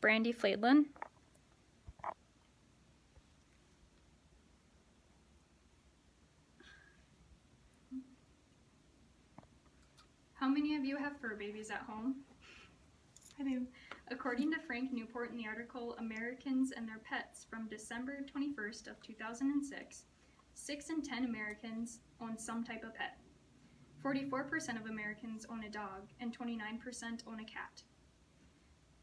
Brandy Flaidlin. How many of you have fur babies at home? I do. According to Frank Newport in the article Americans and Their Pets from December 21st of 2006, 6 in 10 Americans own some type of pet. 44% of Americans own a dog and 29% own a cat.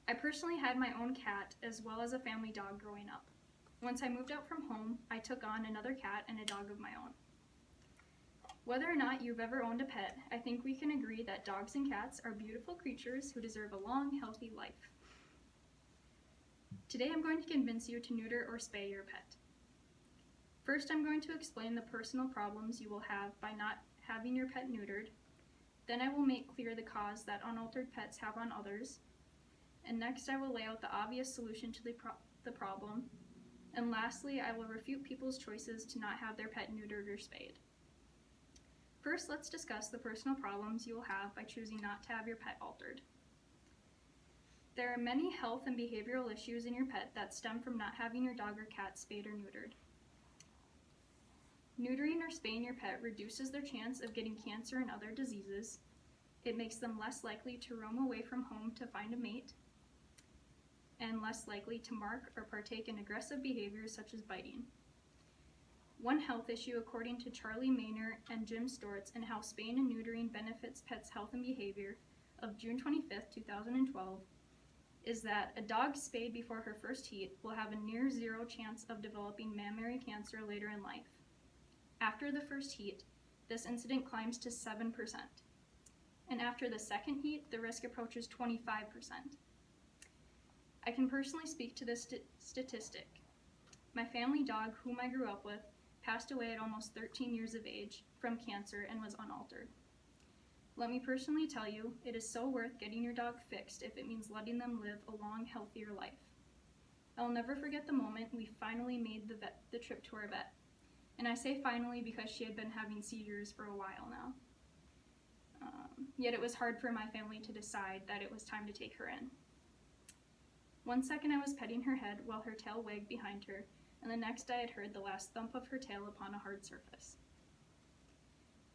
I personally had my own cat as well as a family dog growing up. Once I moved out from home, I took on another cat and a dog of my own. Whether or not you've ever owned a pet, I think we can agree that dogs and cats are beautiful creatures who deserve a long, healthy life. Today I'm going to convince you to neuter or spay your pet. First, I'm going to explain the personal problems you will have by not having your pet neutered. Then I will make clear the cause that unaltered pets have on others. And next I will lay out the obvious solution to the problem. And lastly, I will refute people's choices to not have their pet neutered or spayed. First, let's discuss the personal problems you will have by choosing not to have your pet altered. There are many health and behavioral issues in your pet that stem from not having your dog or cat spayed or neutered. Neutering or spaying your pet reduces their chance of getting cancer and other diseases. It makes them less likely to roam away from home to find a mate, and less likely to mark or partake in aggressive behaviors such as biting. One health issue, according to Charlie Maynor and Jim Stortz in How Spaying and Neutering Benefits Pets' Health and Behavior of June 25, 2012, is that a dog spayed before her first heat will have a near zero chance of developing mammary cancer later in life. After the first heat, this incident climbs to 7%. And after the second heat, the risk approaches 25%. I can personally speak to this statistic. My family dog, whom I grew up with, passed away at almost 13 years of age from cancer and was unaltered. Let me personally tell you, it is so worth getting your dog fixed if it means letting them live a long, healthier life. I'll never forget the moment we finally made the trip to our vet. And I say finally because she had been having seizures for a while now. Yet it was hard for my family to decide that it was time to take her in. One second I was petting her head while her tail wagged behind her, and the next I had heard the last thump of her tail upon a hard surface.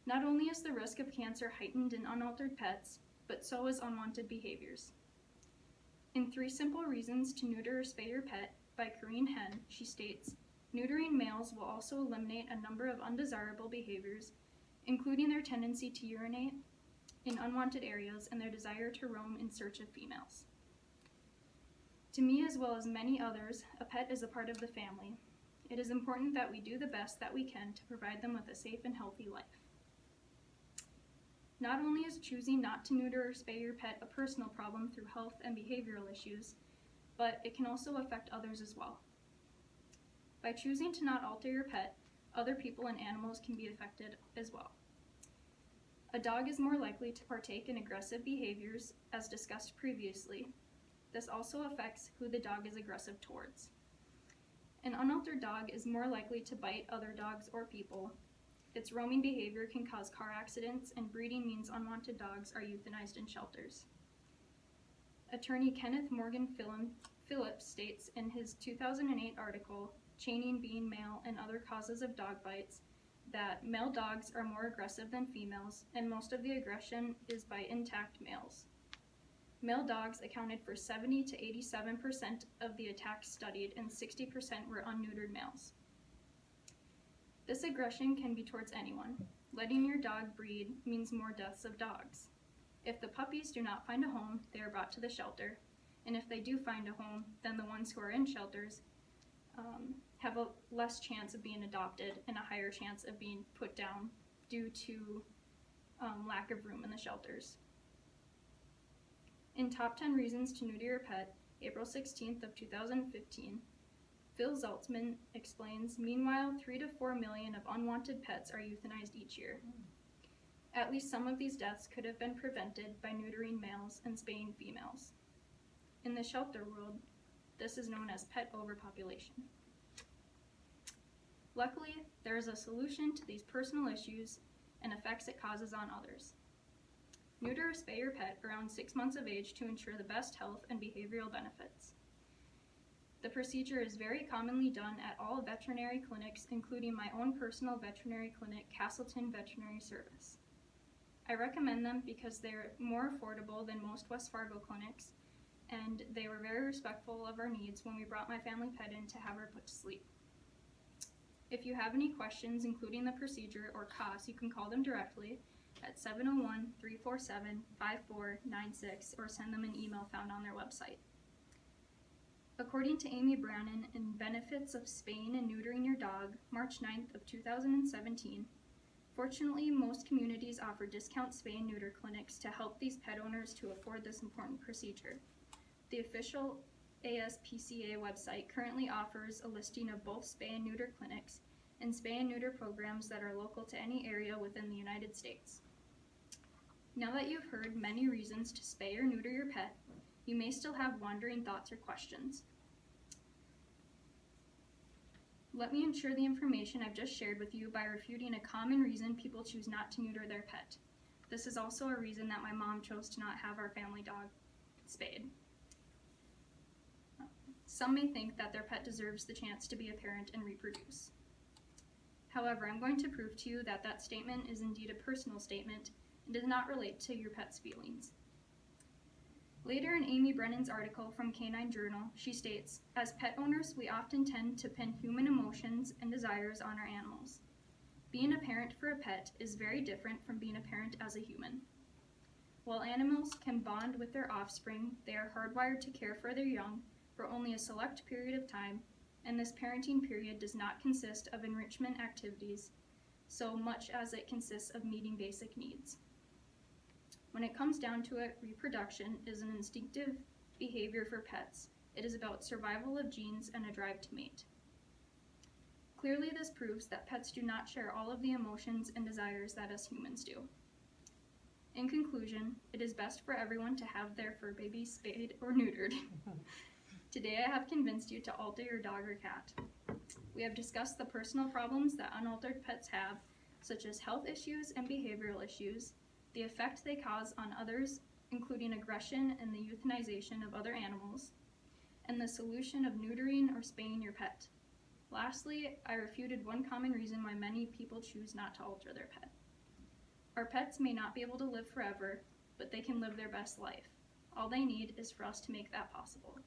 Not only is the risk of cancer heightened in unaltered pets, but so is unwanted behaviors. In 3 Simple Reasons to Neuter or Spay Your Pet by Corinne Henn, she states, neutering males will also eliminate a number of undesirable behaviors, including their tendency to urinate in unwanted areas and their desire to roam in search of females. To me, as well as many others, a pet is a part of the family. It is important that we do the best that we can to provide them with a safe and healthy life. Not only is choosing not to neuter or spay your pet a personal problem through health and behavioral issues, but it can also affect others as well. By choosing to not alter your pet, other people and animals can be affected as well. A dog is more likely to partake in aggressive behaviors, as discussed previously. This also affects who the dog is aggressive towards. An unaltered dog is more likely to bite other dogs or people. Its roaming behavior can cause car accidents, and breeding means unwanted dogs are euthanized in shelters. Attorney Kenneth Morgan Phillips states in his 2008 article, Chaining Being Male and Other Causes of Dog Bites, that male dogs are more aggressive than females, and most of the aggression is by intact males. Male dogs accounted for 70 to 87% of the attacks studied, and 60% were unneutered males. This aggression can be towards anyone. Letting your dog breed means more deaths of dogs. If the puppies do not find a home, they are brought to the shelter, and if they do find a home, then the ones who are in shelters have a less chance of being adopted and a higher chance of being put down due to lack of room in the shelters. In Top 10 Reasons to Neuter Your Pet, April 16th of 2015, Phil Zeltzman explains, meanwhile, 3 to 4 million of unwanted pets are euthanized each year. At least some of these deaths could have been prevented by neutering males and spaying females. In the shelter world, this is known as pet overpopulation. Luckily, there is a solution to these personal issues and effects it causes on others. Neuter or spay your pet around 6 months of age to ensure the best health and behavioral benefits. The procedure is very commonly done at all veterinary clinics, including my own personal veterinary clinic, Castleton Veterinary Service. I recommend them because they're more affordable than most West Fargo clinics, and they were very respectful of our needs when we brought my family pet in to have her put to sleep. If you have any questions, including the procedure or costs, you can call them directly at 701-347-5496 or send them an email found on their website. According to Amy Brannon in Benefits of Spaying and Neutering Your Dog, March 9th of 2017, fortunately, most communities offer discount spay and neuter clinics to help these pet owners to afford this important procedure. The official ASPCA website currently offers a listing of both spay and neuter clinics and spay and neuter programs that are local to any area within the United States. Now that you've heard many reasons to spay or neuter your pet, you may still have wandering thoughts or questions. Let me ensure the information I've just shared with you by refuting a common reason people choose not to neuter their pet. This is also a reason that my mom chose to not have our family dog spayed. Some may think that their pet deserves the chance to be a parent and reproduce. However, I'm going to prove to you that that statement is indeed a personal statement and does not relate to your pet's feelings. Later in Amy Brennan's article from Canine Journal, she states, "As pet owners, we often tend to pin human emotions and desires on our animals. Being a parent for a pet is very different from being a parent as a human. While animals can bond with their offspring, they are hardwired to care for their young for only a select period of time, and this parenting period does not consist of enrichment activities so much as it consists of meeting basic needs. When it comes down to it, reproduction is an instinctive behavior for pets. It is about survival of genes and a drive to mate. Clearly, this proves that pets do not share all of the emotions and desires that us humans do. In conclusion, it is best for everyone to have their fur babies spayed or neutered. Today I have convinced you to alter your dog or cat. We have discussed the personal problems that unaltered pets have, such as health issues and behavioral issues, the effect they cause on others, including aggression and the euthanization of other animals, and the solution of neutering or spaying your pet. Lastly, I refuted one common reason why many people choose not to alter their pet. Our pets may not be able to live forever, but they can live their best life. All they need is for us to make that possible.